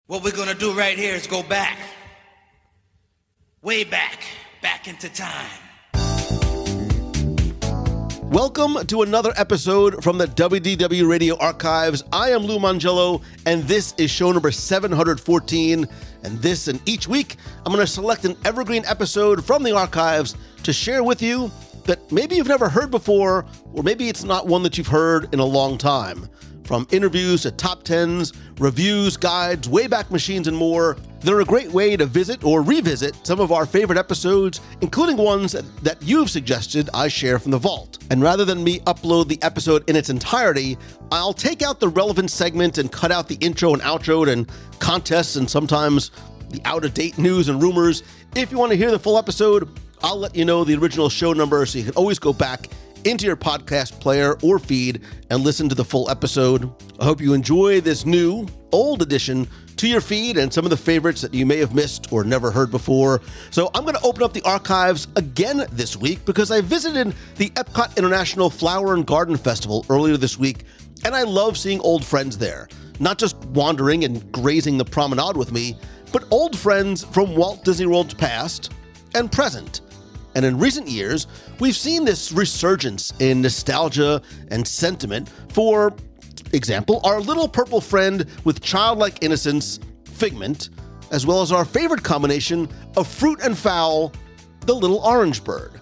What we're gonna do right here is go back, way back into time. Welcome to another episode from the WDW Radio Archives. I am Lou Mangello, and this is show number 714. And this and each week, I'm going to select an evergreen episode from the archives to share with you that maybe you've never heard before, or maybe it's not one that you've heard in a long time. From interviews to top 10s, reviews, guides, Wayback Machines, and more, they're a great way to visit or revisit some of our favorite episodes, including ones that you've suggested I share from the vault. And rather than me upload the episode in its entirety, I'll take out the relevant segment and cut out the intro and outro and contests and sometimes the out-of-date news and rumors. If you want to hear the full episode, I'll let you know the original show number so you can always go back into your podcast player or feed and listen to the full episode. I hope you enjoy this new, old addition to your feed and some of the favorites that you may have missed or never heard before. So I'm going to open up the archives again this week because I visited the EPCOT International Flower and Garden Festival earlier this week, and I love seeing old friends there. Not just wandering and grazing the promenade with me, but old friends from Walt Disney World's past and present. And in recent years, we've seen this resurgence in nostalgia and sentiment. For example, our little purple friend with childlike innocence, Figment, as well as our favorite combination of fruit and fowl, the little orange bird.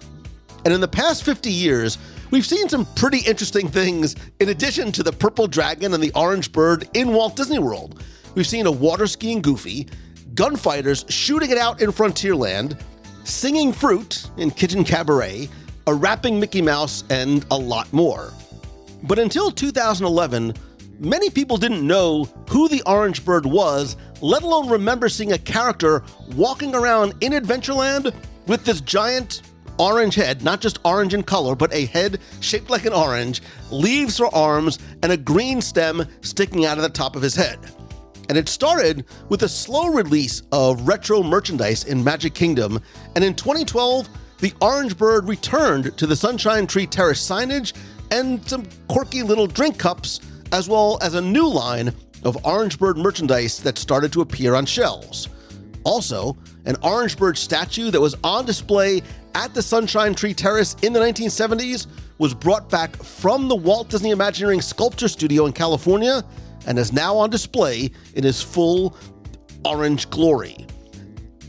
And in the past 50 years, we've seen some pretty interesting things in addition to the purple dragon and the orange bird in Walt Disney World. We've seen a water skiing Goofy, gunfighters shooting it out in Frontierland, singing fruit in Kitchen Cabaret, a rapping Mickey Mouse, and a lot more. But until 2011, many people didn't know who the orange bird was, let alone remember seeing a character walking around in Adventureland with this giant orange head, not just orange in color, but a head shaped like an orange, leaves for arms, and a green stem sticking out of the top of his head. And it started with a slow release of retro merchandise in Magic Kingdom, and in 2012, the orange bird returned to the Sunshine Tree Terrace signage and some quirky little drink cups, as well as a new line of orange bird merchandise that started to appear on shelves. Also, an orange bird statue that was on display at the Sunshine Tree Terrace in the 1970s was brought back from the Walt Disney Imagineering Sculpture Studio in California and is now on display in his full orange glory.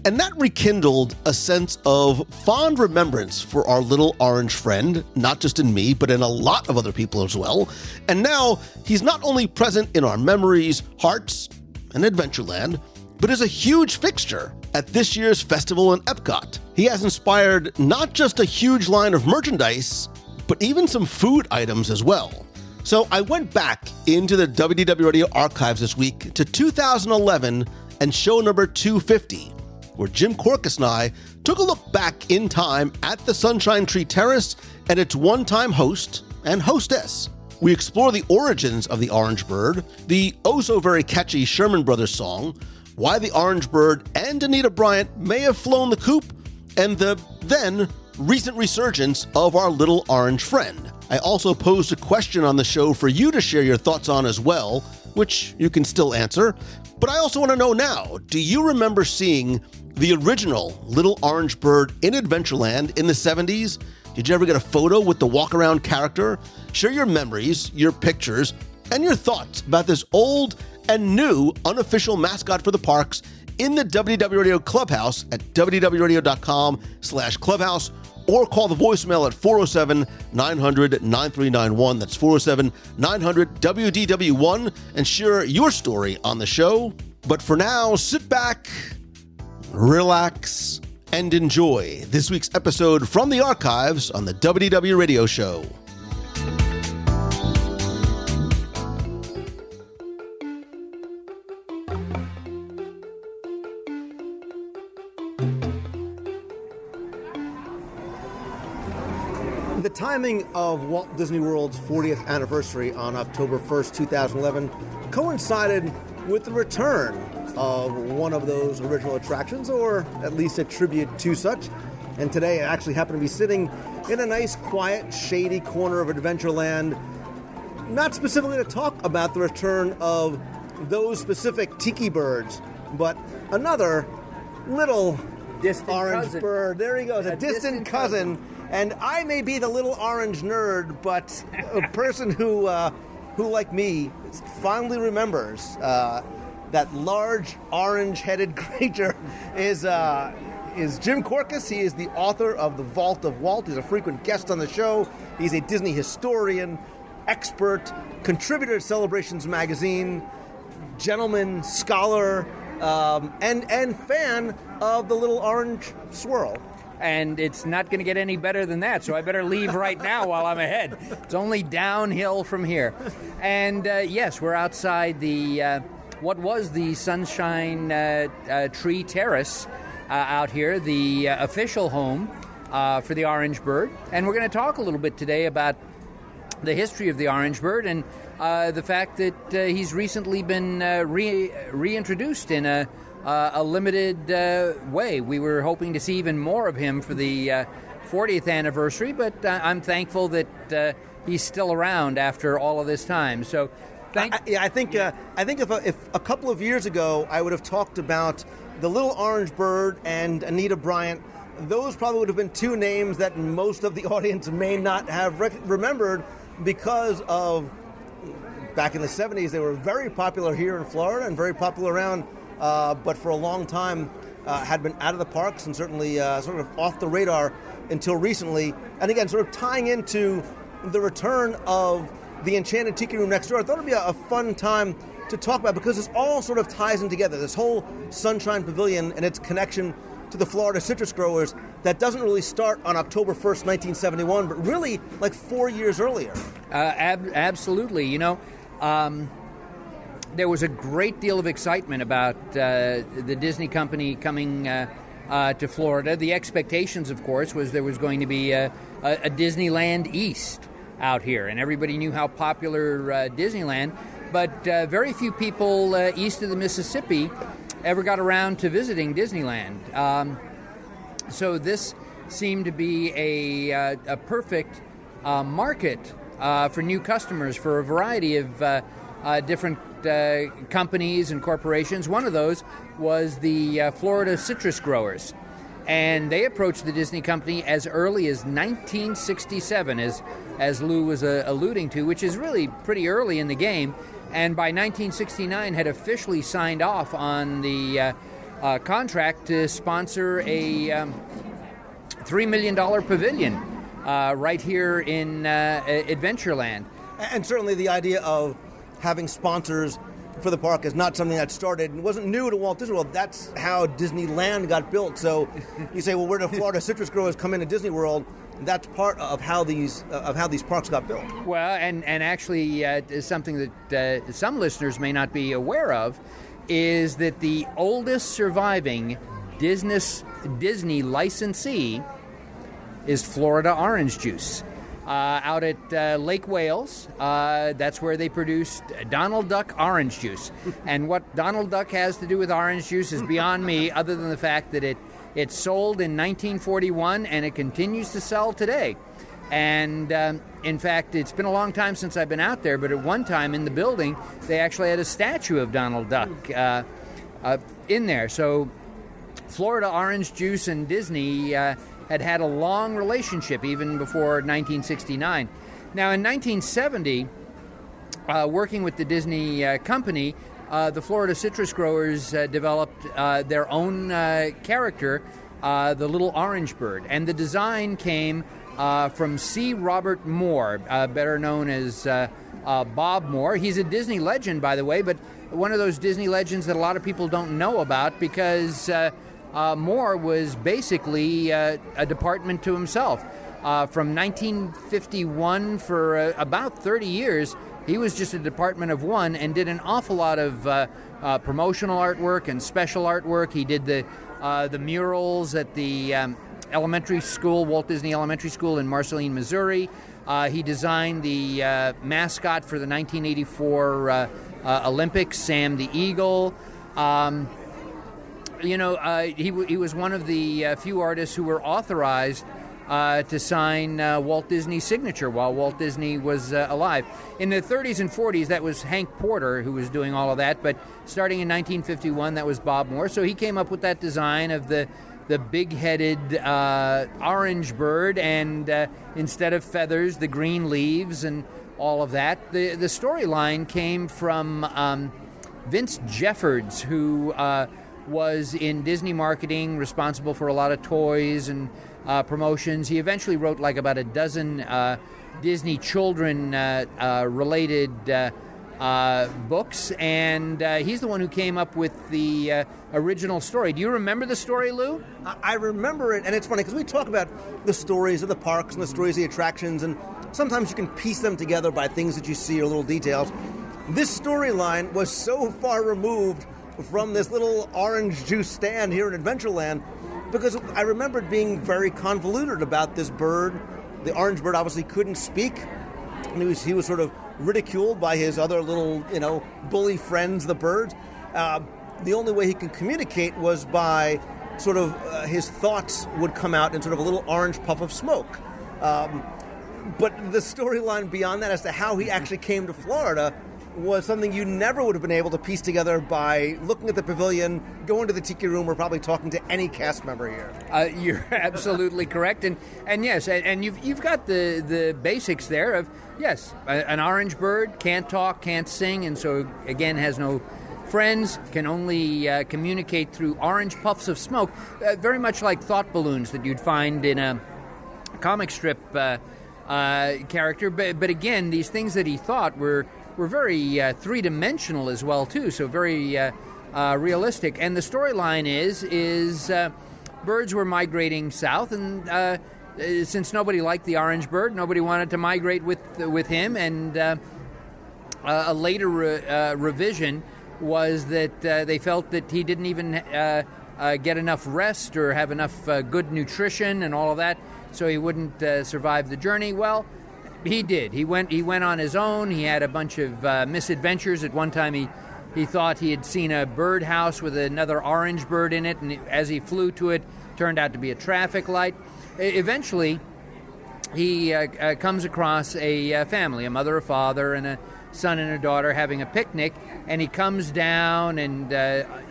And that rekindled a sense of fond remembrance for our little orange friend, not just in me, but in a lot of other people as well. And now he's not only present in our memories, hearts, and Adventureland, but is a huge fixture at this year's festival in EPCOT. He has inspired not just a huge line of merchandise, but even some food items as well. So I went back into the WDW Radio Archives this week to 2011 and show number 250, where Jim Korkis and I took a look back in time at the Sunshine Tree Terrace and its one-time host and hostess. We explore the origins of the orange bird, the oh-so-very-catchy Sherman Brothers song, why the orange bird and Anita Bryant may have flown the coop, and the then recent resurgence of our little orange friend. I also posed a question on the show for you to share your thoughts on as well, which you can still answer. But I also want to know now, do you remember seeing the original little orange bird in Adventureland in the 70s? Did you ever get a photo with the walk-around character? Share your memories, your pictures, and your thoughts about this old and new unofficial mascot for the parks in the WDW Radio Clubhouse at wdwradio.com/clubhouse, or call the voicemail at 407-900-9391. That's 407-900-WDW1 and share your story on the show. But for now, sit back, relax, and enjoy this week's episode from the archives on the WDW Radio Show. The timing of Walt Disney World's 40th anniversary on October 1st, 2011 coincided with the return of one of those original attractions, or at least a tribute to such. And today I actually happen to be sitting in a nice, quiet, shady corner of Adventureland, not specifically to talk about the return of those specific tiki birds, but another little distant orange cousin. bird. There he goes, a distant cousin. And I may be the little orange nerd, but a person who like me, fondly remembers that large orange-headed creature is Jim Korkis. He is the author of The Vault of Walt. He's a frequent guest on the show. He's a Disney historian, expert, contributor to Celebrations magazine, gentleman, scholar, and fan of the little orange swirl. And it's not going to get any better than that, so I better leave right now while I'm ahead. It's only downhill from here. And yes, we're outside the what was the Sunshine Tree Terrace out here, the official home for the orange bird. And we're going to talk a little bit today about the history of the orange bird and the fact that he's recently been reintroduced in a limited way. We were hoping to see even more of him for the 40th anniversary, but I'm thankful that he's still around after all of this time. So, I think if a couple of years ago I would have talked about the little orange bird and Anita Bryant, those probably would have been two names that most of the audience may not have remembered because of back in the 70s. They were very popular here in Florida and very popular around. But for a long time had been out of the parks and certainly sort of off the radar until recently. And again, sort of tying into the return of the Enchanted Tiki Room next door, I thought it would be a fun time to talk about because this all sort of ties in together. This whole Sunshine Pavilion and its connection to the Florida citrus growers that doesn't really start on October 1st, 1971, but really like 4 years earlier. Absolutely. You know, there was a great deal of excitement about the Disney company coming to Florida. The expectations, of course, was there was going to be a Disneyland East out here, and everybody knew how popular Disneyland, but very few people east of the Mississippi ever got around to visiting Disneyland. So this seemed to be a perfect market for new customers for a variety of different companies and corporations. One of those was the Florida citrus growers, and they approached the Disney company as early as 1967, as Lou was alluding to, which is really pretty early in the game. And by 1969 had officially signed off on the contract to sponsor a $3 million pavilion right here in Adventureland. And certainly the idea of having sponsors for the park is not something that started and wasn't new to Walt Disney World. That's how Disneyland got built. So you say, well, where do Florida citrus growers come into Disney World? That's part of how these parks got built. Well, and actually something that some listeners may not be aware of is that the oldest surviving Disney licensee is Florida Orange Juice. Out at Lake Wales, that's where they produced Donald Duck orange juice. And what Donald Duck has to do with orange juice is beyond me, other than the fact that it sold in 1941 and it continues to sell today. And in fact, it's been a long time since I've been out there, but at one time in the building, they actually had a statue of Donald Duck in there. So Florida Orange Juice and Disney had a long relationship even before 1969. Now, in 1970, working with the Disney company, the Florida citrus growers developed their own character, the little orange bird. And the design came from C. Robert Moore, better known as Bob Moore. He's a Disney legend, by the way, but one of those Disney legends that a lot of people don't know about because Moore was basically a department to himself. From 1951 for about 30 years, he was just a department of one and did an awful lot of promotional artwork and special artwork. He did the murals at the elementary school, Walt Disney Elementary School in Marceline, Missouri. He designed the mascot for the 1984 Olympics, Sam the Eagle. He was one of the few artists who were authorized to sign Walt Disney's signature while Walt Disney was alive. In the 30s and 40s, that was Hank Porter who was doing all of that, but starting in 1951, that was Bob Moore. So he came up with that design of the big-headed orange bird, and instead of feathers, the green leaves and all of that. The storyline came from Vince Jeffords, who was in Disney marketing, responsible for a lot of toys and promotions. He eventually wrote like about a dozen Disney children related books, and he's the one who came up with the original story. Do you remember the story, Lou? I remember it, and it's funny because we talk about the stories of the parks and the stories of the attractions, and sometimes you can piece them together by things that you see or little details. This storyline was so far removed from this little orange juice stand here in Adventureland, because I remember it being very convoluted about this bird. The orange bird obviously couldn't speak, and he was sort of ridiculed by his other little, bully friends, the birds. The only way he can communicate was by sort of his thoughts would come out in sort of a little orange puff of smoke. But the storyline beyond that as to how he actually came to Florida was something you never would have been able to piece together by looking at the pavilion, going to the tiki room, or probably talking to any cast member here. You're absolutely correct, and yes, and you've got the basics there of, yes, an orange bird can't talk, can't sing, and so again has no friends, can only communicate through orange puffs of smoke, very much like thought balloons that you'd find in a comic strip character. But again, these things that he thought were very three-dimensional as well, too, so very realistic. And the storyline is birds were migrating south, and since nobody liked the orange bird, nobody wanted to migrate with him, and a later revision was that they felt that he didn't even get enough rest or have enough good nutrition and all of that, so he wouldn't survive the journey. Well, he did. He went on his own. He had a bunch of misadventures. At one time, he thought he had seen a birdhouse with another orange bird in it, and as he flew to it, turned out to be a traffic light. Eventually, he comes across a family, a mother, a father, and a son and a daughter having a picnic, and he comes down and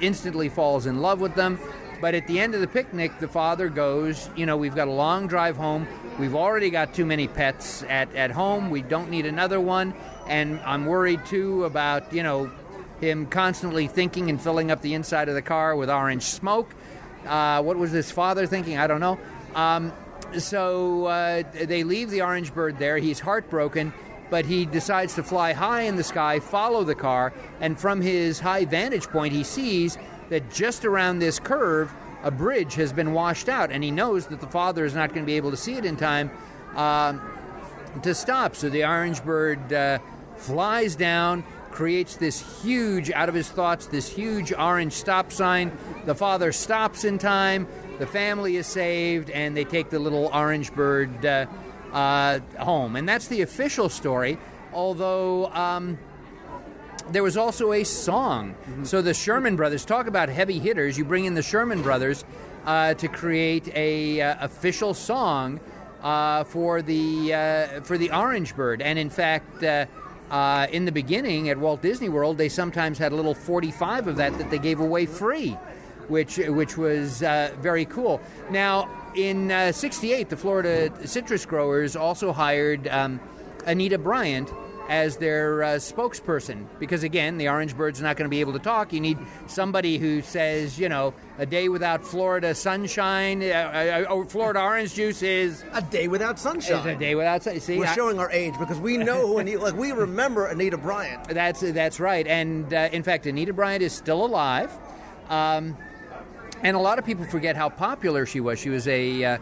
instantly falls in love with them. But at the end of the picnic, the father goes, we've got a long drive home. We've already got too many pets at home. We don't need another one. And I'm worried, too, about, him constantly thinking and filling up the inside of the car with orange smoke. What was this father thinking? I don't know. So they leave the orange bird there. He's heartbroken, but he decides to fly high in the sky, follow the car, and from his high vantage point, he sees that just around this curve, a bridge has been washed out, and he knows that the father is not going to be able to see it in time to stop. So the orange bird flies down, creates this huge, out of his thoughts, this huge orange stop sign. The father stops in time, the family is saved, and they take the little orange bird home. And that's the official story, although there was also a song. Mm-hmm. So the Sherman Brothers, talk about heavy hitters. You bring in the Sherman Brothers to create a official song for the orange bird. And in fact, in the beginning at Walt Disney World, they sometimes had a little 45 of that they gave away free, which was very cool. Now, in '68, the Florida citrus growers also hired Anita Bryant as their spokesperson, because again, the orange bird's not going to be able to talk. You need somebody who says, a day without Florida sunshine, or Florida orange juice is a day without sunshine. Is a day without sunshine. See, we're showing our age because we know who we remember Anita Bryant. That's right, and in fact, Anita Bryant is still alive, and a lot of people forget how popular she was. She was a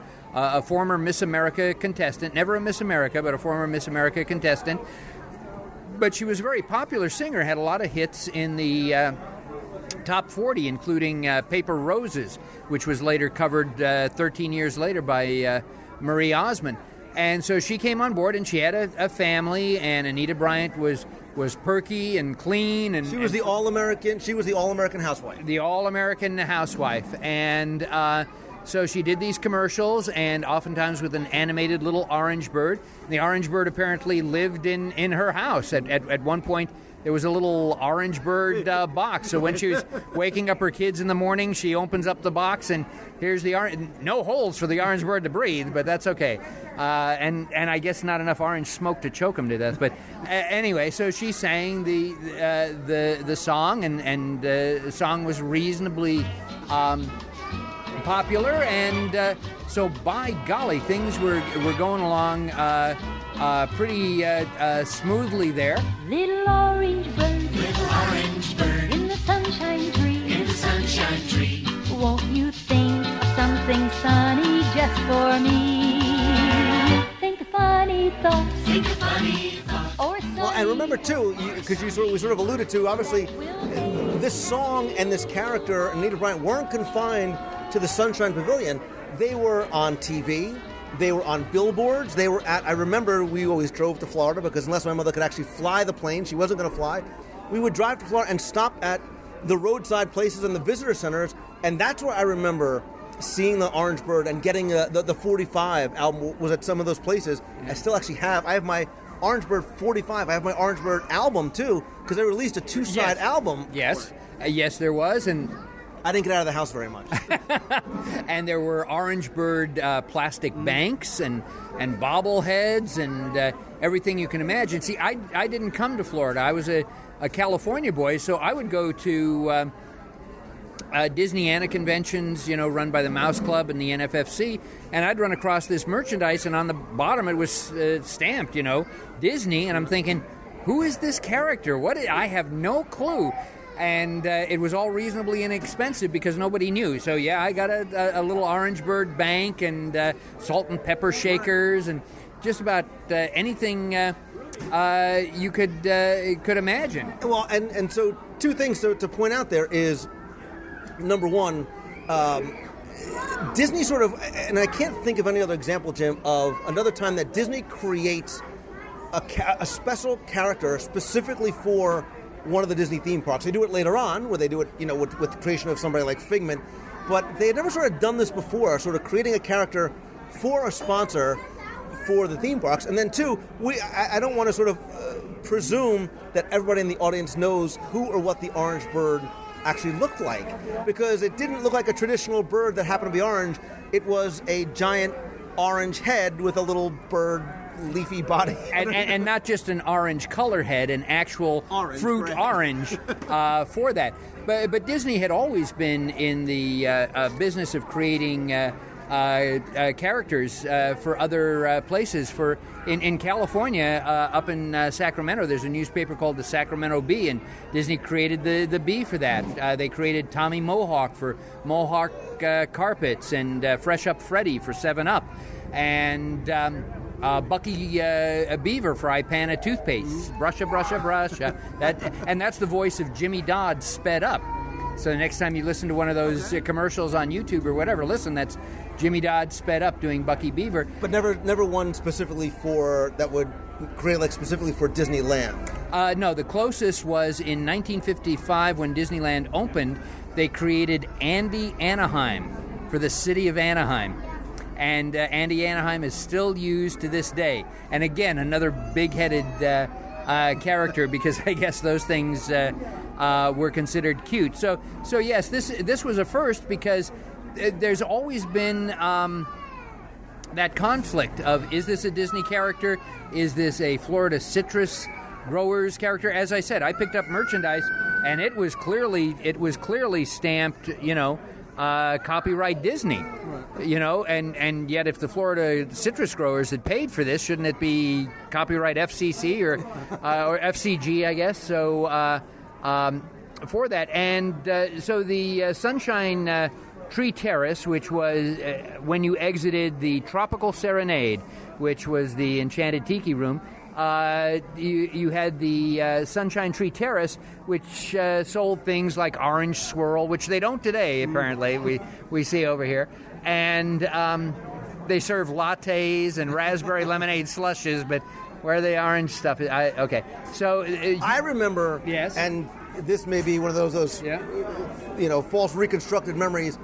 former Miss America contestant, never a Miss America, but a former Miss America contestant. But she was a very popular singer, had a lot of hits in the top 40, including Paper Roses, which was later covered 13 years later by Marie Osmond. And so she came on board, and she had a family, and Anita Bryant was perky and clean. And she was the All-American housewife. The All-American housewife. And So she did these commercials, and oftentimes with an animated little orange bird. The orange bird apparently lived in her house. At one point, there was a little orange bird box. So when she was waking up her kids in the morning, she opens up the box, and here's the orange. No holes for the orange bird to breathe, but that's okay. And I guess not enough orange smoke to choke him to death. But anyway, so she sang the song, and the song was reasonably popular, and so by golly, things were going along pretty smoothly there. Little orange bird, in the sunshine tree, won't you think of something sunny just for me? Think of funny thoughts, or sunny. Well, and remember too, because we sort of alluded to, obviously, this song and this character, Anita Bryant, weren't confined to the Sunshine Pavilion. They were on TV. They were on billboards. They were I remember we always drove to Florida because unless my mother could actually fly the plane, she wasn't going to fly. We would drive to Florida and stop at the roadside places and the visitor centers, and that's where I remember seeing the Orange Bird and getting the 45 album was at some of those places. I still actually have. I have my Orange Bird 45. I have my Orange Bird album too because they released a two-side album. Yes, yes, there was, and I didn't get out of the house very much. And there were orange bird plastic banks and bobbleheads and everything you can imagine. See, I didn't come to Florida. I was a California boy, so I would go to Disneyana conventions, run by the Mouse Club and the NFFC, and I'd run across this merchandise, and on the bottom it was stamped, Disney, and I'm thinking, who is this character? I have no clue. And it was all reasonably inexpensive because nobody knew. So, yeah, I got a little orange bird bank and salt and pepper shakers and just about anything you could imagine. Well, and so two things to point out there is, number one, Disney sort of, and I can't think of any other example, Jim, of another time that Disney creates a special character specifically for one of the Disney theme parks. They do it later on, where they do it, with the creation of somebody like Figment, but they had never sort of done this before, sort of creating a character for a sponsor for the theme parks. And then two, I don't want to sort of presume that everybody in the audience knows who or what the orange bird actually looked like, because it didn't look like a traditional bird that happened to be orange. It was a giant orange head with a little bird leafy body. and not just an orange color head, an actual orange, fruit orange for that. But Disney had always been in the business of creating characters for other places. In California, up in Sacramento, there's a newspaper called the Sacramento Bee, and Disney created the bee for that. They created Tommy Mohawk for Mohawk carpets, and Fresh Up Freddy for 7-Up, and Bucky Beaver for Ipana toothpaste. Brusha, brusha, brusha. And that's the voice of Jimmy Dodd sped up. So the next time you listen to one of those commercials on YouTube or whatever, listen, that's Jimmy Dodd sped up doing Bucky Beaver. But never one specifically that would create like specifically for Disneyland. No, the closest was in 1955 when Disneyland opened. They created Andy Anaheim for the city of Anaheim. And Andy Anaheim is still used to this day. And again, another big-headed character, because I guess those things were considered cute. So yes, this was a first, because there's always been that conflict of, is this a Disney character? Is this a Florida citrus growers character? As I said, I picked up merchandise, and it was clearly stamped, copyright Disney. Right. And yet if the Florida citrus growers had paid for this, shouldn't it be copyright FCC or FCG, I guess? So for that, and so the Sunshine Tree Terrace, which was when you exited the Tropical Serenade, which was the Enchanted Tiki Room, you had the Sunshine Tree Terrace, which sold things like orange swirl, which they don't today, apparently, we see over here. And they serve lattes and raspberry lemonade slushes, but where the orange stuff is, okay. So I remember, yes, and this may be one of those false reconstructed memories.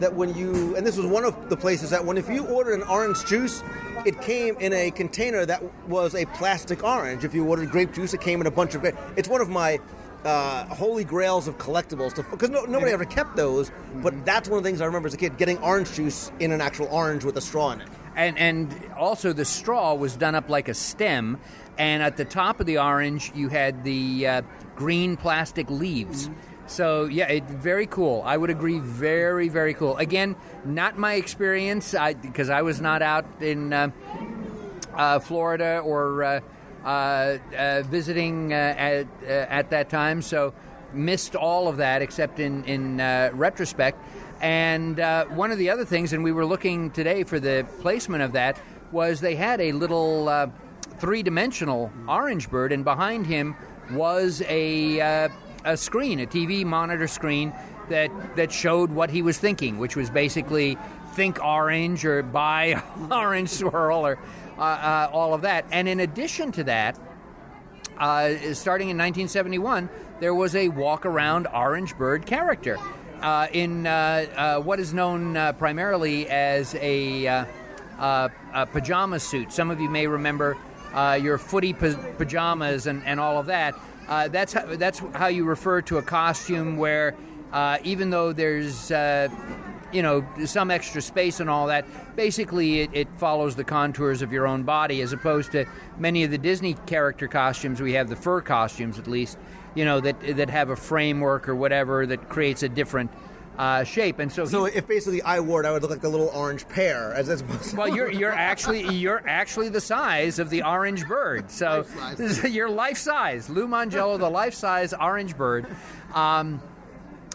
that when you, and this was one of the places that if you ordered an orange juice, it came in a container that was a plastic orange. If you ordered grape juice, it came in a bunch of grape. It's one of my holy grails of collectibles, because nobody ever kept those, but that's one of the things I remember as a kid, getting orange juice in an actual orange with a straw in it. And also the straw was done up like a stem, and at the top of the orange you had the green plastic leaves. So yeah, very cool. I would agree, very, very cool. Again, not my experience, because I was not out in Florida or visiting at that time, so missed all of that except in retrospect. And one of the other things, and we were looking today for the placement of that, was they had a little three-dimensional orange bird, and behind him was a screen, a TV monitor screen that showed what he was thinking, which was basically think orange or buy orange swirl or all of that. And in addition to that, starting in 1971, there was a walk-around orange bird character in what is known primarily as a pajama suit. Some of you may remember your footy pajamas and all of that. That's how you refer to a costume where even though there's some extra space and all that, basically it follows the contours of your own body, as opposed to many of the Disney character costumes. We have the fur costumes, at least, that have a framework or whatever that creates a different shape. And so if basically I wore it, I would look like the little orange pear, as opposed to... Well, you're actually the size of the orange bird. So you're life size. Lou Mongello, the life size orange bird.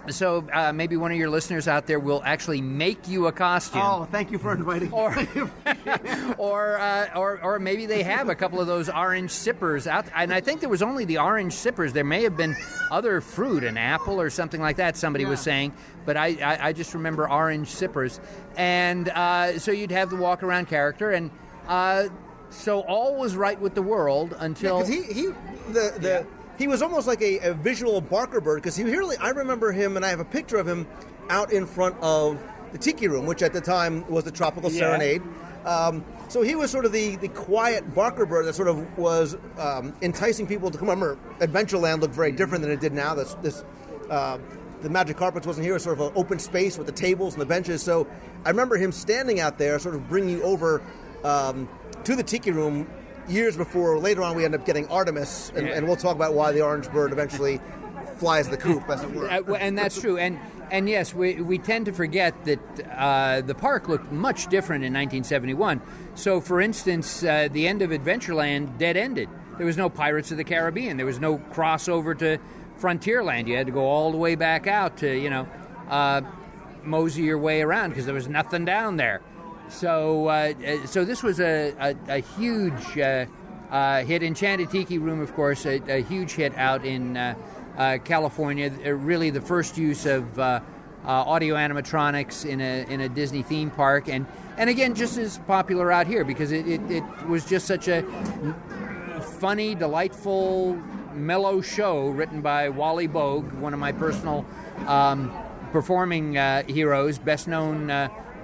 So maybe one of your listeners out there will actually make you a costume. Oh, thank you for inviting me. Or maybe they have a couple of those orange sippers out. And I think there was only the orange sippers. There may have been other fruit, an apple or something like that, somebody was saying. But I just remember orange sippers. And so you'd have the walk-around character. And so all was right with the world until... Yeah, he was almost like a visual Barker bird, because I remember him, and I have a picture of him out in front of the Tiki Room, which at the time was the Tropical Serenade. So he was sort of the quiet Barker bird that sort of was enticing people to come. Remember, Adventureland looked very different than it did now. The Magic Carpets wasn't here. It was sort of an open space with the tables and the benches. So I remember him standing out there, sort of bringing you over to the Tiki Room. Years before, later on, we end up getting Artemis, and we'll talk about why the orange bird eventually flies the coop, as it were. And that's true. And yes, we tend to forget that the park looked much different in 1971. So, for instance, the end of Adventureland dead-ended. There was no Pirates of the Caribbean. There was no crossover to Frontierland. You had to go all the way back out to, mosey your way around, because there was nothing down there. So this was a huge hit. Enchanted Tiki Room, of course, a huge hit out in California. Really the first use of audio animatronics in a Disney theme park, and again, just as popular out here, because it was just such a funny, delightful, mellow show written by Wally Bogue, one of my personal performing heroes, best known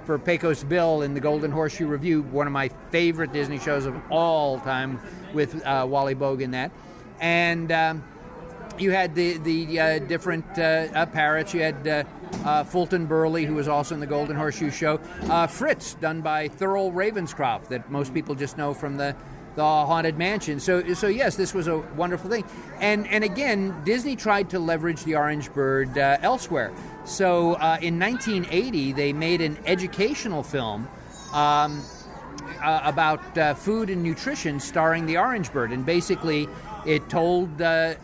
for Pecos Bill in the Golden Horseshoe Review, one of my favorite Disney shows of all time, with Wally Bogue in that. And you had the different parrots. You had Fulton Burley, who was also in the Golden Horseshoe show. Fritz, done by Thurl Ravenscroft, that most people just know from the Haunted Mansion. So yes, this was a wonderful thing. And again, Disney tried to leverage the orange bird elsewhere. So in 1980, they made an educational film about food and nutrition starring the orange bird. And basically, it told the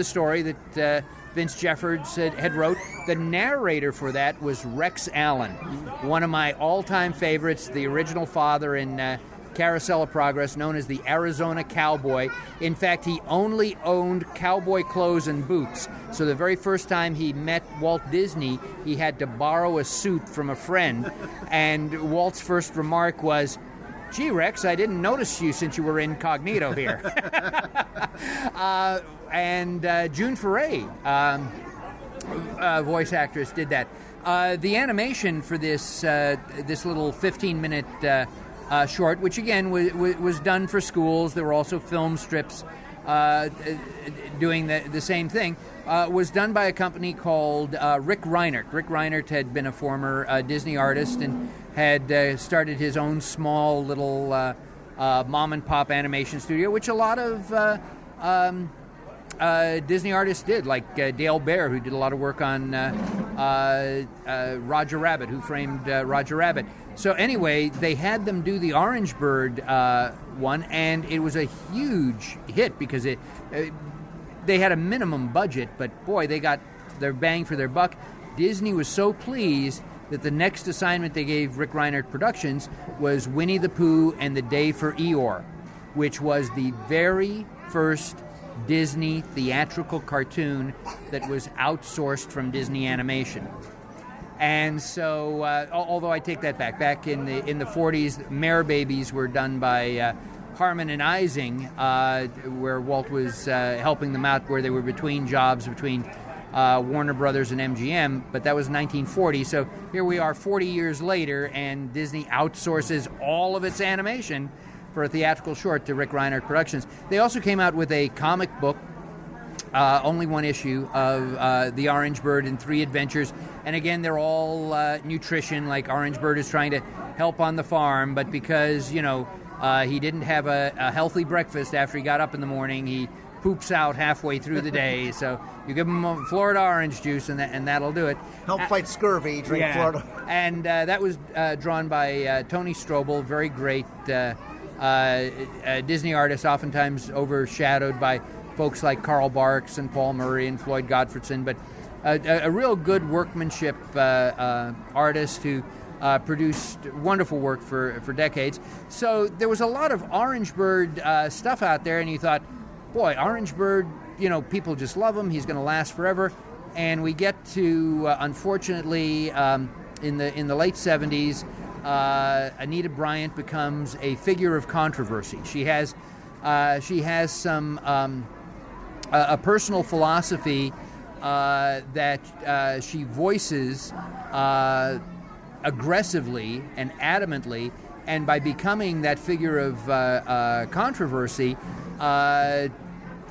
story that Vince Jeffords had wrote. The narrator for that was Rex Allen, one of my all-time favorites, the original father in Carousel of Progress, known as the Arizona Cowboy. In fact, he only owned cowboy clothes and boots. So the very first time he met Walt Disney, he had to borrow a suit from a friend. And Walt's first remark was, "Gee, Rex, I didn't notice you since you were incognito here." And June Foray voice actress did that. The animation for this little 15-minute short, which again was done for schools. There were also film strips doing the same thing, was done by a company called Rick Reinert. Rick Reinert had been a former Disney artist and had started his own small little mom-and-pop animation studio, which a lot of Disney artists did, like Dale Baer, who did a lot of work on Roger Rabbit, who framed Roger Rabbit. So anyway, they had them do the Orange Bird one, and it was a huge hit because they had a minimum budget, but boy, they got their bang for their buck. Disney was so pleased that the next assignment they gave Rick Reinert Productions was Winnie the Pooh and the Day for Eeyore, which was the very first Disney theatrical cartoon that was outsourced from Disney Animation. And so, although I take that back, back in the 40s, Mare Babies were done by Harman and Ising, where Walt was helping them out where they were between jobs between Warner Brothers and MGM, but that was 1940. So here we are 40 years later, and Disney outsources all of its animation for a theatrical short to Rick Reinert Productions. They also came out with a comic book, only one issue, of The Orange Bird and Three Adventures. And again, they're all nutrition, like Orange Bird is trying to help on the farm, but because, he didn't have a healthy breakfast after he got up in the morning, he poops out halfway through the day. So you give him a Florida orange juice, and that'll do it. Help fight scurvy, drink Florida. And that was drawn by Tony Strobel, very great Disney artist, oftentimes overshadowed by folks like Carl Barks and Paul Murray and Floyd Gottfredson, but a real good workmanship artist who produced wonderful work for decades. So there was a lot of Orange Bird stuff out there, and you thought, boy, Orange Bird, people just love him. He's going to last forever. And we get to, unfortunately, in the late 70s, Anita Bryant becomes a figure of controversy. She has some a personal philosophy that she voices aggressively and adamantly, and by becoming that figure of controversy,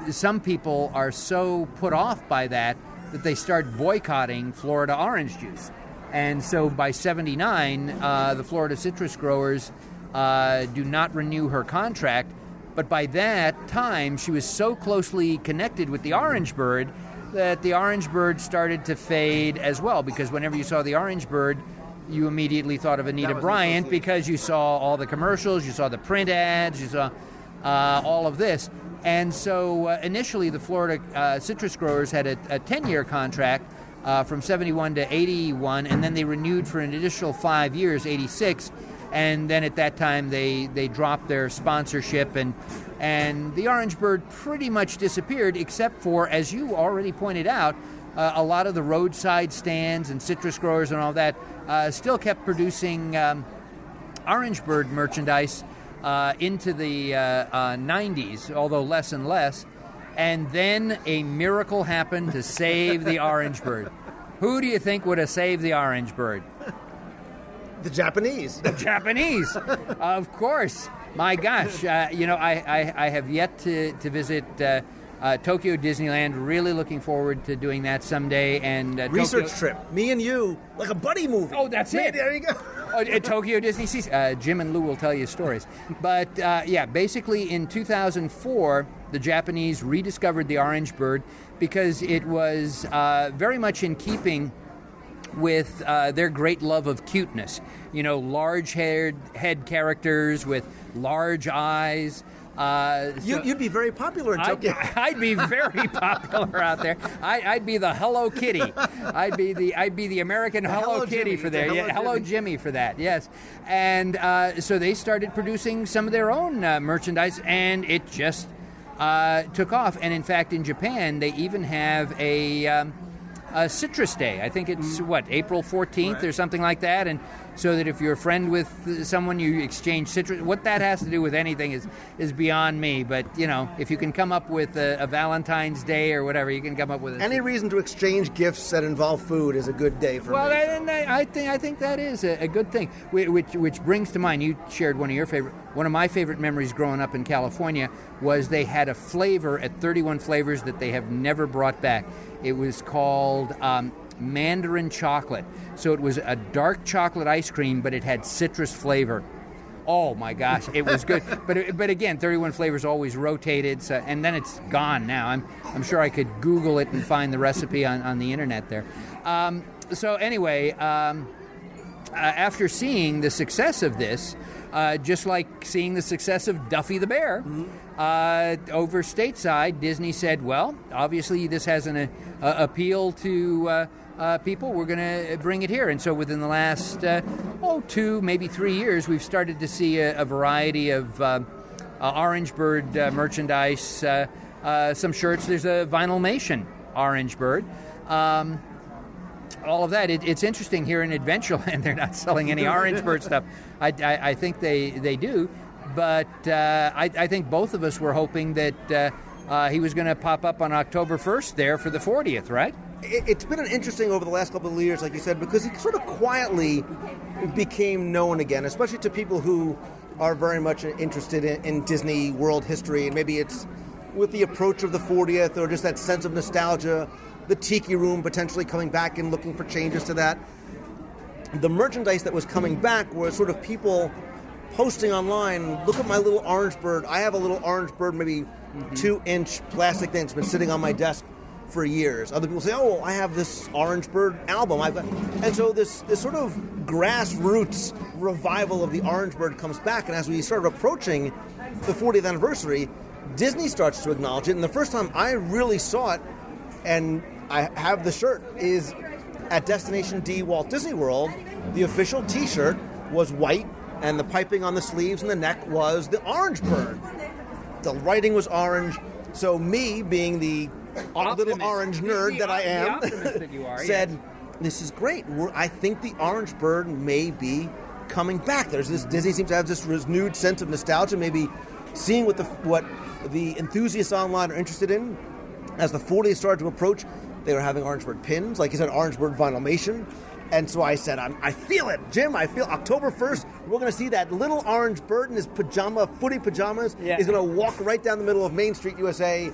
some people are so put off by that they start boycotting Florida orange juice. And so by 79, the Florida citrus growers do not renew her contract. But by that time, she was so closely connected with the Orange Bird that the Orange Bird started to fade as well, because whenever you saw the Orange Bird, you immediately thought of Anita Bryant because you saw all the commercials, you saw the print ads, you saw all of this. And so initially the Florida citrus growers had a 10-year contract from 71 to 81, and then they renewed for an additional 5 years, 86. And then at that time, they dropped their sponsorship, and the Orange Bird pretty much disappeared, except for, as you already pointed out, a lot of the roadside stands and citrus growers and all that still kept producing Orange Bird merchandise into the 90s, although less and less. And then a miracle happened to save the Orange Bird. Who do you think would have saved the Orange Bird? The Japanese. The Japanese, of course. My gosh, I have yet to visit Tokyo Disneyland. Really looking forward to doing that someday. And research trip, me and you, like a buddy movie. Oh, that's it. There you go. At Tokyo Disney Seas. Jim and Lou will tell you stories. But basically in 2004, the Japanese rediscovered the Orange Bird because it was very much in keeping with their great love of cuteness. Large head characters with large eyes. You'd be very popular in Tokyo. I'd be very popular out there. I'd be the Hello Kitty. I'd be the American Hello Kitty Jimmy, for there. Hello Jimmy for that. Yes. And so they started producing some of their own merchandise, and it just took off. And in fact, in Japan, they even have a Citrus Day. I think it's April 14th or something like that, and so that if you're a friend with someone, you exchange citrus. What that has to do with anything is beyond me. But, if you can come up with a Valentine's Day or whatever, you can come up with it. Any reason to exchange gifts that involve food is a good day for me. Well, I think that is a good thing. Which brings to mind, you shared one of my favorite memories growing up in California was they had a flavor at 31 Flavors that they have never brought back. It was called Mandarin chocolate. So it was a dark chocolate ice cream, but it had citrus flavor. Oh my gosh, it was good. but again, 31 Flavors always rotated, so, and then it's gone now. I'm sure I could Google it and find the recipe on the internet there. So anyway, after seeing the success of this, just like seeing the success of Duffy the Bear, over stateside, Disney said, well, obviously this has an appeal to people. We're going to bring it here. And so within the last 2, maybe 3 years, we've started to see a variety of Orange Bird merchandise, some shirts. There's a Vinylmation Orange Bird. All of that. It's interesting here in Adventureland. They're not selling any Orange Bird stuff. I think they do. But I think both of us were hoping that he was going to pop up on October 1st there for the 40th, right? It's been an interesting over the last couple of years, like you said, because he sort of quietly became known again, especially to people who are very much interested in Disney World history. And maybe it's with the approach of the 40th or just that sense of nostalgia, the Tiki Room potentially coming back and looking for changes to that. The merchandise that was coming back was sort of people posting online, look at my little orange bird. I have a little orange bird, maybe 2-inch plastic thing that's been sitting on my desk for years. Other people say, oh, I have this orange bird album. And so this sort of grassroots revival of the orange bird comes back. And as we started approaching the 40th anniversary, Disney starts to acknowledge it. And the first time I really saw it, and I have the shirt, is at Destination D Walt Disney World. The official T-shirt was white, and the piping on the sleeves and the neck was the orange bird. The writing was orange. So me, being the little orange nerd that I am, that you are, said, yes. This is great. I think the orange bird may be coming back. Disney seems to have this renewed sense of nostalgia, maybe seeing what the enthusiasts online are interested in. As the 40th started to approach, they were having orange bird pins, like you said, orange bird Vinylmation. And so I said, I feel it, Jim. I feel October 1st, we're going to see that little orange bird in his footy pajamas. Yeah. He's going to walk right down the middle of Main Street, USA,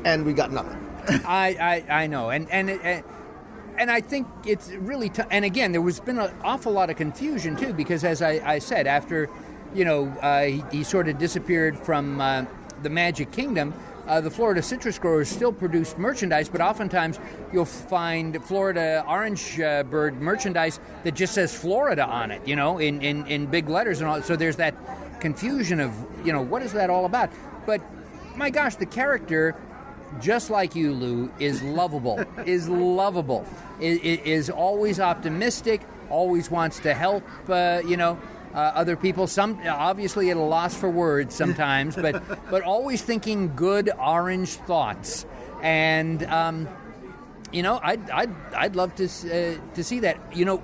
and we got nothing. I know, and I think it's really and again, there was been an awful lot of confusion too, because as I said, after he sort of disappeared from the Magic Kingdom. The Florida citrus growers still produced merchandise, but oftentimes you'll find Florida orange bird merchandise that just says Florida on it, in big letters and all. So there's that confusion of, what is that all about? But my gosh, the character, just like you, Lou, is lovable, is always optimistic, always wants to help, other people, some obviously at a loss for words sometimes, but always thinking good orange thoughts, and I'd love to see that.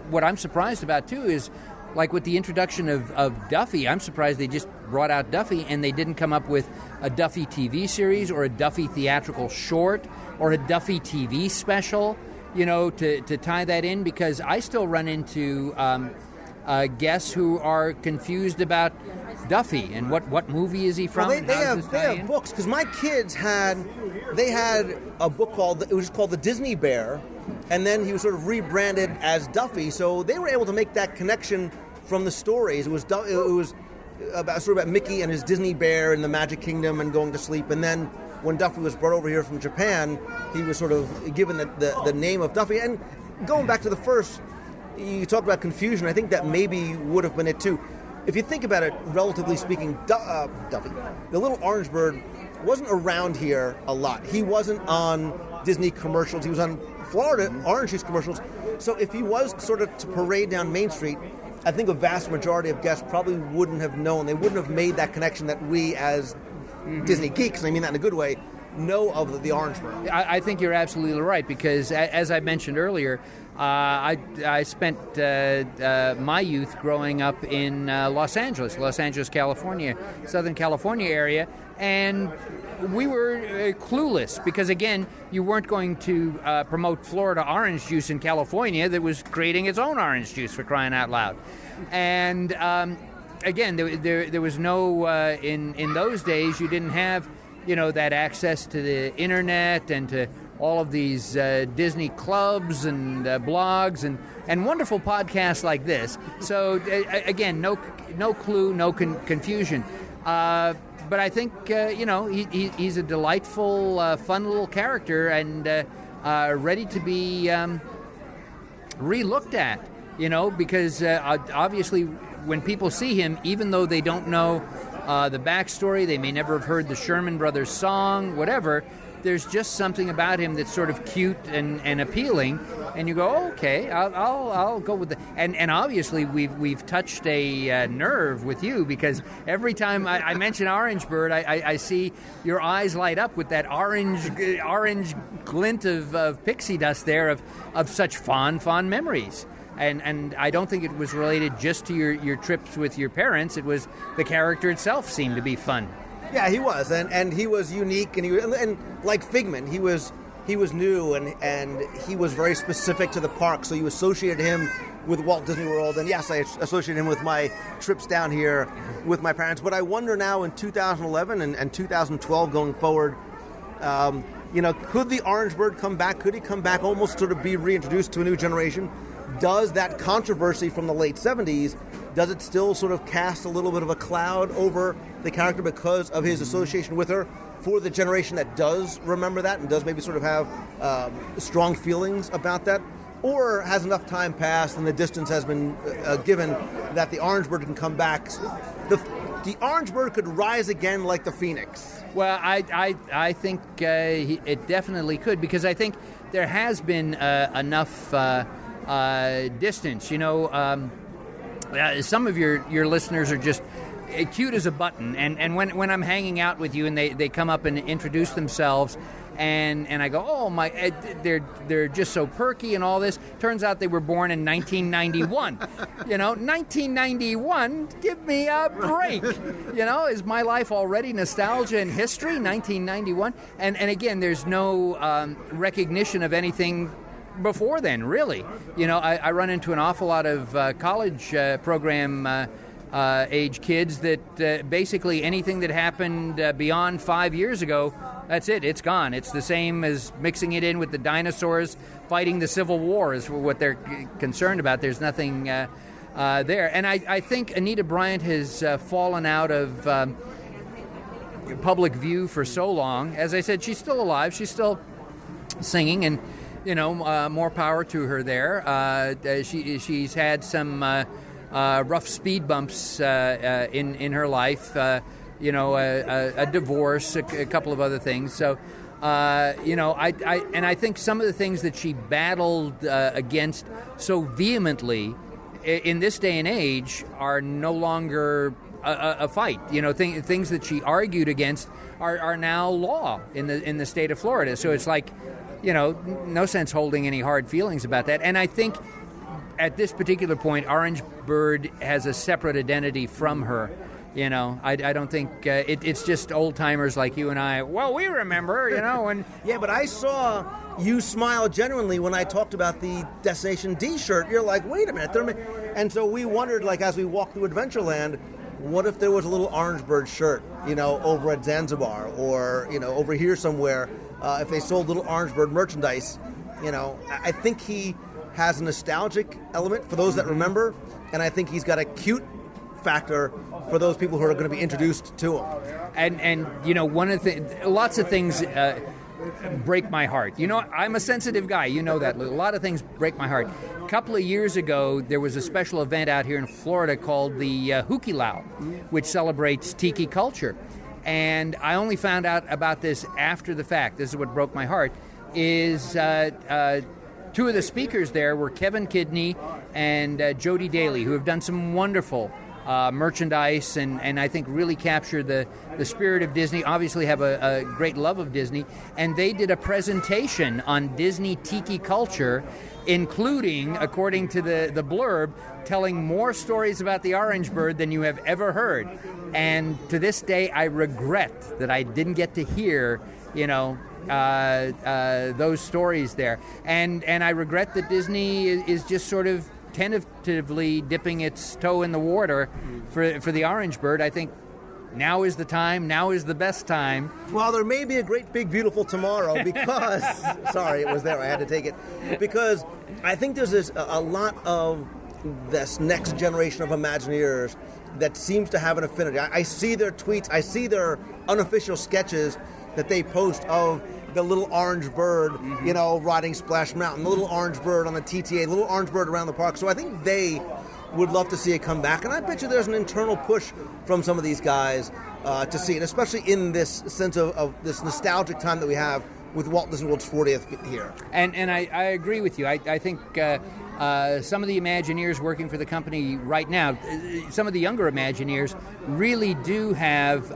What I'm surprised about too is, like with the introduction of Duffy, I'm surprised they just brought out Duffy and they didn't come up with a Duffy TV series or a Duffy theatrical short or a Duffy TV special, to tie that in, because I still run into guests who are confused about Duffy and what movie is he from? Well, they have books, because my kids had a book called The Disney Bear, and then he was sort of rebranded as Duffy, so they were able to make that connection from the stories. It was about Mickey and his Disney Bear in the Magic Kingdom and going to sleep, and then when Duffy was brought over here from Japan, he was sort of given the name of Duffy. And going back to the first, you talked about confusion. I think that maybe would have been it too. If you think about it, relatively speaking, Duffy, the little orange bird, wasn't around here a lot. He wasn't on Disney commercials. He was on Florida Orange Juice commercials. So if he was sort of to parade down Main Street, I think a vast majority of guests probably wouldn't have known. They wouldn't have made that connection that we as Disney geeks, and I mean that in a good way, know of the orange bird. I think you're absolutely right, because as I mentioned earlier, I spent my youth growing up in Los Angeles, California, Southern California area, and we were clueless because, again, you weren't going to promote Florida orange juice in California that was creating its own orange juice, for crying out loud. And again, there was no in those days you didn't have that access to the internet and to all of these Disney clubs and blogs and wonderful podcasts like this. So again, no clue, no confusion. But I think he's a delightful, fun little character and ready to be re-looked at. Because obviously when people see him, even though they don't know the backstory, they may never have heard the Sherman Brothers song, whatever. There's just something about him that's sort of cute and appealing, and you go, okay, I'll go with the. And obviously we've touched a nerve with you, because every time I mention Orangebird, I see your eyes light up with that orange glint of pixie dust there of such fond memories. And I don't think it was related just to your trips with your parents. It was the character itself seemed to be fun. Yeah, he was, and he was unique, and like Figment, he was new, and he was very specific to the park. So you associated him with Walt Disney World, and yes, I associated him with my trips down here with my parents. But I wonder now, in 2011 and 2012 going forward, could the Orangebird come back? Could he come back, almost sort of be reintroduced to a new generation? Does that controversy from the late 70s, does it still sort of cast a little bit of a cloud over the character because of his association with her for the generation that does remember that and does maybe sort of have strong feelings about that? Or has enough time passed and the distance has been given that the Orangebird can come back? The Orangebird could rise again like the Phoenix. Well, I think it definitely could, because I think there has been enough distance. Some of your listeners are just cute as a button, and when I'm hanging out with you and they come up and introduce themselves, and I go, oh my, they're just so perky and all this. Turns out they were born in 1991. 1991, give me a break. Is my life already nostalgia and history? 1991, and again, there's no recognition of anything before then, really. I run into an awful lot of college program age kids that basically anything that happened beyond 5 years ago, that's it, it's gone. It's the same as mixing it in with the dinosaurs fighting the Civil War is what they're concerned about. There's nothing there. And I think Anita Bryant has fallen out of public view for so long. As I said, she's still alive. She's still singing, and more power to her there. She's had some rough speed bumps in her life, a divorce, a couple of other things. So, I think some of the things that she battled against so vehemently in this day and age are no longer a fight. Things that she argued against are now law in the state of Florida. So it's like, no sense holding any hard feelings about that. And I think at this particular point, Orangebird has a separate identity from her. I don't think it's just old timers like you and I. Well, we remember, and yeah, but I saw you smile genuinely when I talked about the Destination D shirt. You're like, wait a minute, and so we wondered, like, as we walked through Adventureland, what if there was a little Orangebird shirt, over at Zanzibar or over here somewhere. If they sold little Orangebird merchandise, I think he has a nostalgic element for those that remember, and I think he's got a cute factor for those people who are going to be introduced to him. And one of the lots of things break my heart. I'm a sensitive guy. That. A lot of things break my heart. A couple of years ago, there was a special event out here in Florida called the Hukilau, which celebrates tiki culture. And I only found out about this after the fact. This is what broke my heart, is two of the speakers there were Kevin Kidney and Jody Daly, who have done some wonderful merchandise, and I think really capture the spirit of Disney, obviously have a great love of Disney, and they did a presentation on Disney tiki culture, including, according to the blurb, telling more stories about the orange bird than you have ever heard. And to this day, I regret that I didn't get to hear, those stories there. And I regret that Disney is just sort of tentatively dipping its toe in the water for the orange bird. I think now is the time. Now is the best time. Well, there may be a great, big, beautiful tomorrow because... sorry, it was there. I had to take it. Because I think there's a lot of this next generation of Imagineers that seems to have an affinity. I see their tweets. I see their unofficial sketches that they post of the little orange bird, riding Splash Mountain, the little orange bird on the TTA, the little orange bird around the park. So I think they would love to see it come back. And I bet you there's an internal push from some of these guys to see it, especially in this sense of this nostalgic time that we have with Walt Disney World's 40th here. And I agree with you. I think some of the Imagineers working for the company right now, some of the younger Imagineers really do have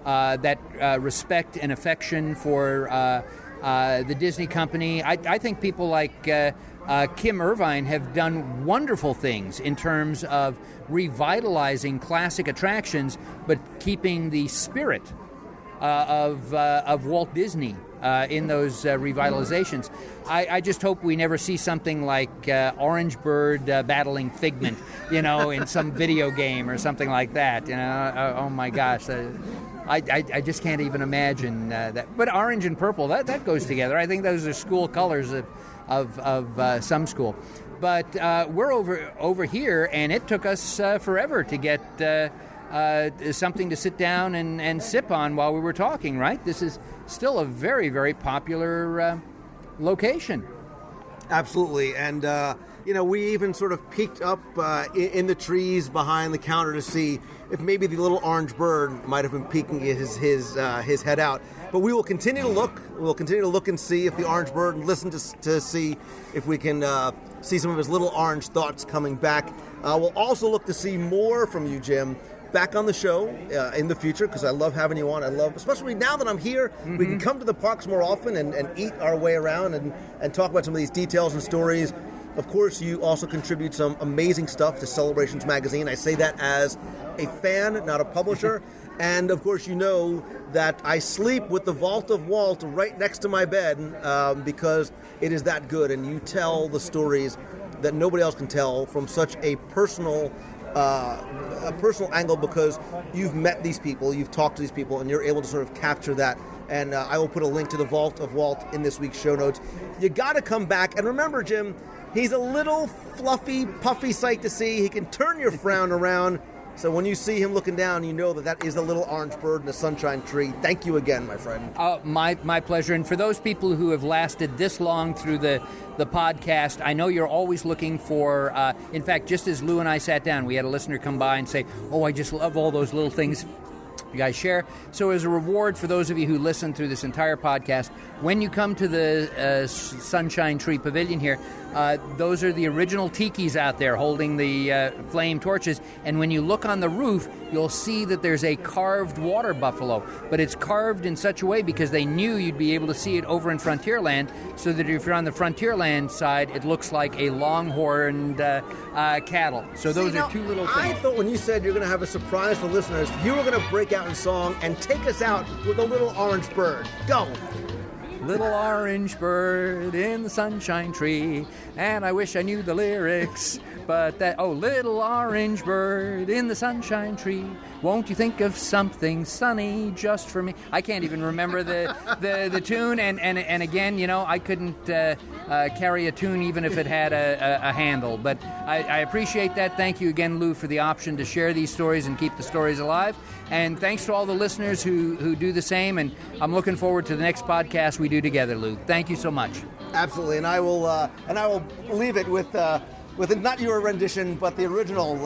that respect and affection for the Disney company. I think people like Kim Irvine have done wonderful things in terms of revitalizing classic attractions, but keeping the spirit of Walt Disney in those revitalizations. I just hope we never see something like Orange Bird battling Figment, in some video game or something like that. Oh my gosh. I just can't even imagine that. But orange and purple, that goes together. I think those are school colors of some school. But we're over here, and it took us forever to get something to sit down and sip on while we were talking, right? This is still a very, very popular location. Absolutely. And, we even sort of peeked up in the trees behind the counter to see if maybe the little orange bird might have been peeking his head out. But we will continue to look. We'll continue to look and see if the orange bird, and listen to see if we can see some of his little orange thoughts coming back. We'll also look to see more from you, Jim, back on the show in the future, because I love having you on. I love, especially now that I'm here, we can come to the parks more often and eat our way around and talk about some of these details and stories. Of course, you also contribute some amazing stuff to Celebrations Magazine. I say that as a fan, not a publisher. And, of course, you know that I sleep with the Vault of Walt right next to my bed because it is that good. And you tell the stories that nobody else can tell from such a personal angle, because you've met these people, you've talked to these people, and you're able to sort of capture that. And I will put a link to the Vault of Walt in this week's show notes. You got to come back. And remember, Jim, he's a little fluffy, puffy sight to see. He can turn your frown around. So when you see him looking down, you know that is the little orange bird in the sunshine tree. Thank you again, my friend. My pleasure. And for those people who have lasted this long through the podcast, I know you're always looking for, in fact, just as Lou and I sat down, we had a listener come by and say, I just love all those little things you guys share. So as a reward for those of you who listen through this entire podcast, when you come to the Sunshine Tree Pavilion here, those are the original tikis out there holding the flame torches. And when you look on the roof, you'll see that there's a carved water buffalo. But it's carved in such a way because they knew you'd be able to see it over in Frontierland, so that if you're on the Frontierland side, it looks like a longhorned cattle. So those are two little things. I thought when you said you're going to have a surprise for listeners, you were going to break out in song and take us out with a little orange bird. Go. Little orange bird in the sunshine tree, and I wish I knew the lyrics, but little orange bird in the sunshine tree, won't you think of something sunny just for me? I can't even remember the tune, and again, I couldn't carry a tune even if it had a handle, but I appreciate that. Thank you again, Lou, for the option to share these stories and keep the stories alive, and thanks to all the listeners who do the same, and I'm looking forward to the next podcast we do together, Lou. Thank you so much. Absolutely, and I will leave it with not your rendition, but the original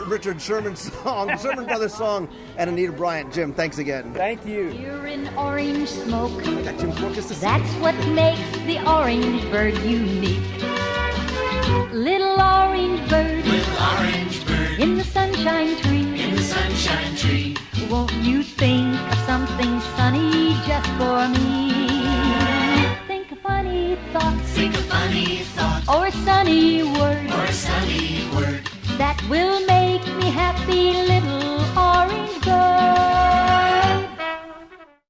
Richard Sherman song, Sherman Brothers song, and Anita Bryant. Jim, thanks again. Thank you. You're in orange smoke. I got Jim Korkis to sing. That's what makes the orange bird unique. Little orange bird in the sunshine. sunshine tree. In the sunshine tree. Won't you think of something sunny just for me? Think a funny thought. Think a funny thought. Or a sunny word. Or a sunny word. That will make me happy.